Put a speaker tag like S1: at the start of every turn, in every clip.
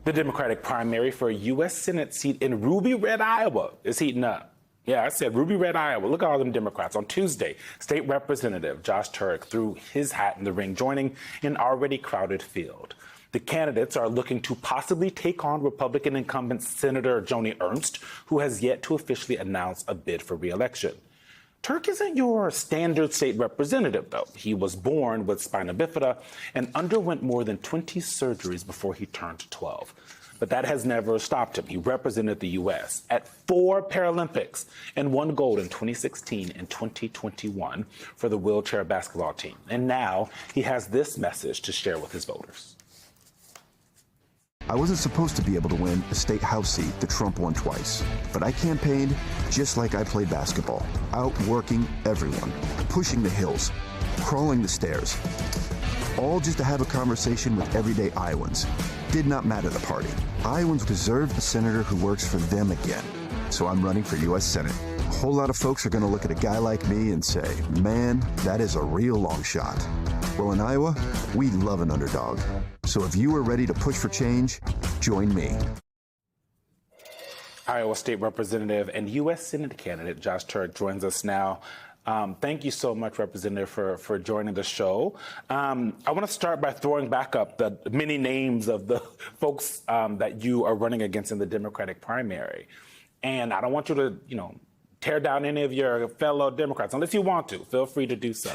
S1: The Democratic primary for a U.S. Senate seat in Ruby Red, Iowa is heating up. Yeah, I said Ruby Red, Iowa. Look at all them Democrats. On Tuesday, State Representative Josh Turek threw his hat in the ring, joining an already crowded field. The candidates are looking to possibly take on Republican incumbent Senator Joni Ernst, who has yet to officially announce a bid for re-election. Turek isn't your standard state representative, though. He was born with spina bifida and underwent more than 20 surgeries before he turned 12. But that has never stopped him. He represented the U.S. at 4 Paralympics and won gold in 2016 and 2021 for the wheelchair basketball team. And now he has this message to share with his voters.
S2: I wasn't supposed to be able to win a state house seat that Trump won twice, but I campaigned just like I played basketball, outworking everyone, pushing the hills, crawling the stairs, all just to have a conversation with everyday Iowans. Did not matter the party. Iowans deserve a senator who works for them again, so I'm running for U.S. Senate. A whole lot of folks are going to look at a guy like me and say, man, that is a real long shot. Well, in Iowa, we love an underdog. So if you are ready to push for change, join me.
S1: Iowa State Representative and U.S. Senate candidate Josh Turek joins us now. Thank you so much, Representative, for joining the show. I want to start by throwing back up the many names of the folks that you are running against in the Democratic primary. And I don't want you to, tear down any of your fellow Democrats, unless you want to. Feel free to do so.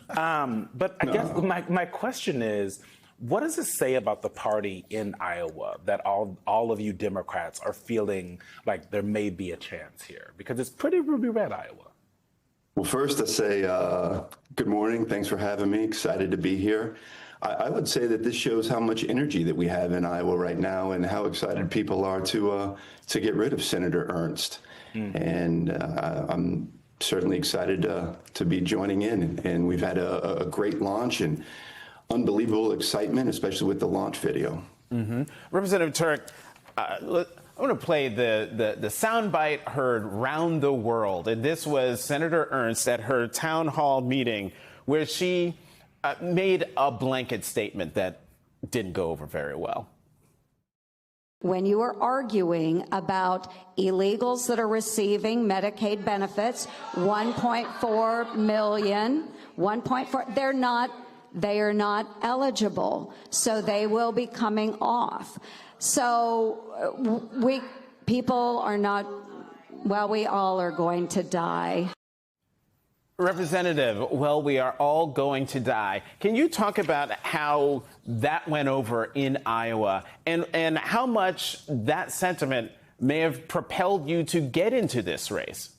S1: But I guess my question is, what does it say about the party in Iowa that all of you Democrats are feeling like there may be a chance here? Because it's pretty ruby red, Iowa.
S3: Well, first I say good morning. Thanks for having me. Excited to be here. I would say that this shows how much energy that we have in Iowa right now and how excited people are to get rid of Senator Ernst. And I'm certainly excited to be joining in. And we've had a great launch and unbelievable excitement, especially with the launch video.
S4: Representative Turek, I want to play the soundbite heard round the world. And this was Senator Ernst at her town hall meeting where she made a blanket statement that didn't go over very well.
S5: When you are arguing about illegals that are receiving Medicaid benefits, 1.4 million, 1.4, they are not eligible, so they will be coming off. So people are not, well, we all are going to die.
S4: Representative, well, we are all going to die. Can you talk about how that went over in Iowa and how much that sentiment may have propelled you to get into this race?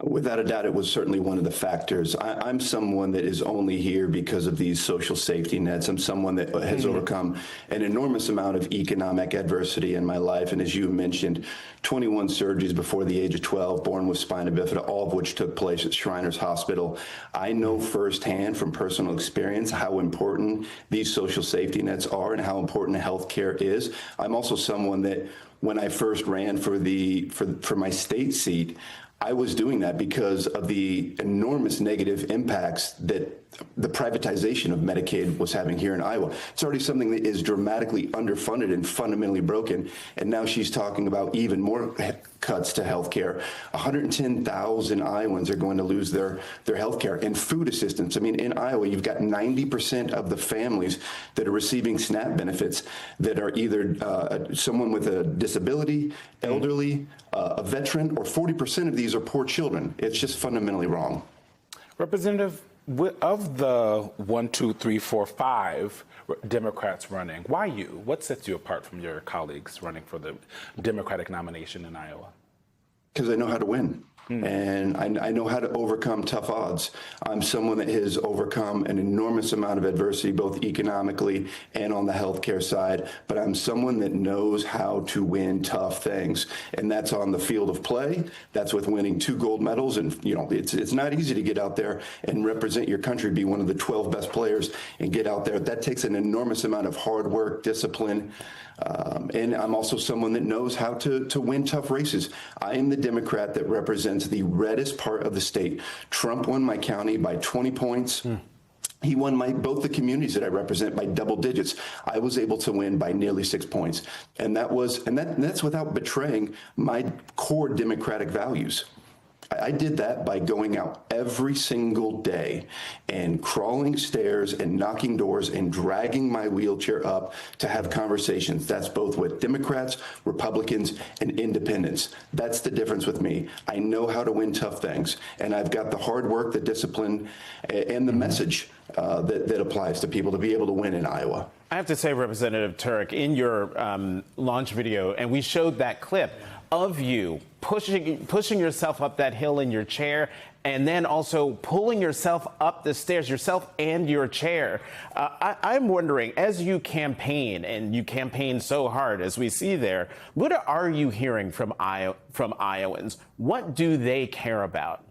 S3: Without a doubt, it was certainly one of the factors. I'm someone that is only here because of these social safety nets. I'm someone that has overcome an enormous amount of economic adversity in my life. And as you mentioned, 21 surgeries before the age of 12, born with spina bifida, all of which took place at Shriners Hospital. I know firsthand from personal experience how important these social safety nets are and how important health care is. I'm also someone that when I first ran for my state seat, I was doing that because of the enormous negative impacts that the privatization of Medicaid was having here in Iowa. It's already something that is dramatically underfunded and fundamentally broken. And now she's talking about even more cuts to health care. 110,000 Iowans are going to lose their health care and food assistance. I mean, in Iowa, you've got 90% of the families that are receiving SNAP benefits that are either someone with a disability, elderly, a veteran, or 40% of these are poor children. It's just fundamentally wrong.
S1: Representative, of the 1, 2, 3, 4, 5 Democrats running, why you? What sets you apart from your colleagues running for the Democratic nomination in Iowa?
S3: Because I know how to win. And I know how to overcome tough odds. I'm someone that has overcome an enormous amount of adversity, both economically and on the healthcare side. But I'm someone that knows how to win tough things. And that's on the field of play. That's with winning 2 gold medals. And, it's not easy to get out there and represent your country, be one of the 12 best players and get out there. That takes an enormous amount of hard work, discipline. And I'm also someone that knows how to win tough races. I am the Democrat that represents the reddest part of the state. Trump won my county by 20 points. He won both the communities that I represent by double digits. I was able to win by nearly 6 points. And that's without betraying my core Democratic values. I did that by going out every single day and crawling stairs and knocking doors and dragging my wheelchair up to have conversations. That's both with Democrats, Republicans, and independents. That's the difference with me. I know how to win tough things, and I've got the hard work, the discipline, and the message that applies to people to be able to win in Iowa.
S4: I have to say, Representative Turk, in your launch video, and we showed that clip of you pushing yourself up that hill in your chair, and then also pulling yourself up the stairs, yourself and your chair. I'm wondering, as you campaign, and you campaign so hard as we see there, what are you hearing from Iowans? What do they care about?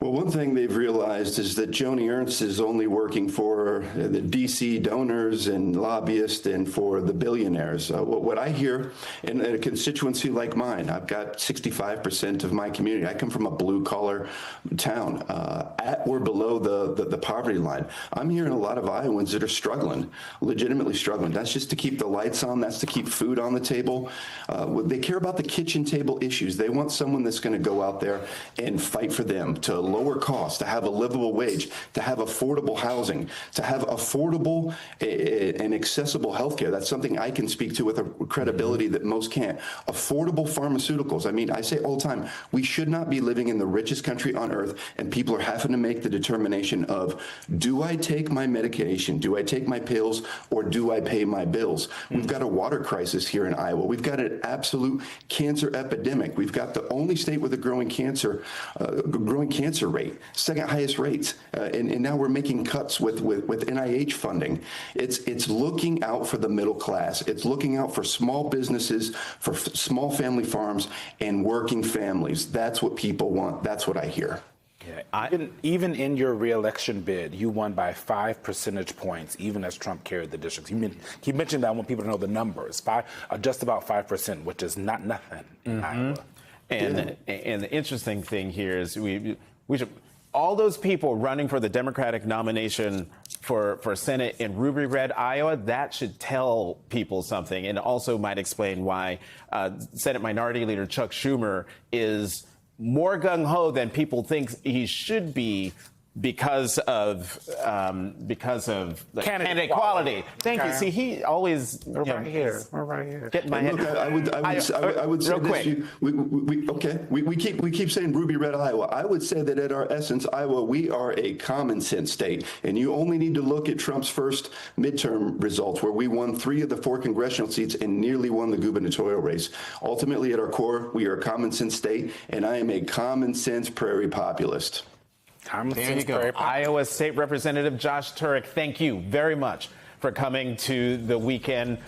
S3: Well, one thing they've realized is that Joni Ernst is only working for the DC donors and lobbyists and for the billionaires. What I hear in a constituency like mine, I've got 65% of my community. I come from a blue-collar town, at or below the poverty line. I'm hearing a lot of Iowans that are struggling, legitimately struggling. That's just to keep the lights on. That's to keep food on the table. They care about the kitchen table issues. They want someone that's going to go out there and fight for them, to lower costs, to have a livable wage, to have affordable housing, to have affordable and accessible healthcare. That's something I can speak to with a credibility that most can't. Affordable pharmaceuticals. I mean, I say all the time, we should not be living in the richest country on earth, and people are having to make the determination of, do I take my medication, do I take my pills, or do I pay my bills? We've got a water crisis here in Iowa. We've got an absolute cancer epidemic. We've got the only state with a growing cancer rate, second highest rates, and now we're making cuts with NIH funding. It's looking out for the middle class. It's looking out for small businesses, for small family farms, and working families. That's what people want. That's what I hear.
S1: Yeah, even in your re-election bid, you won by 5 percentage points, even as Trump carried the districts. He mentioned that. I want people to know the numbers. Just about 5%, which is not nothing in Iowa.
S4: And the interesting thing here is we should, all those people running for the Democratic nomination for Senate in Ruby Red, Iowa, that should tell people something, and also might explain why Senate Minority Leader Chuck Schumer is more gung-ho than people think he should be because of the candidate quality. Thank you. See, he always
S1: We're right here.
S4: Get my head.
S3: Look, I would say
S4: real quick.
S3: We keep saying Ruby Red Iowa. I would say that at our essence, Iowa, we are a common sense state, and you only need to look at Trump's first midterm results, where we won 3 of the 4 congressional seats and nearly won the gubernatorial race. Ultimately, at our core, we are a common sense state, and I am a common sense prairie populist.
S4: There you go. Iowa State Representative Josh Turek, thank you very much for coming to the weekend.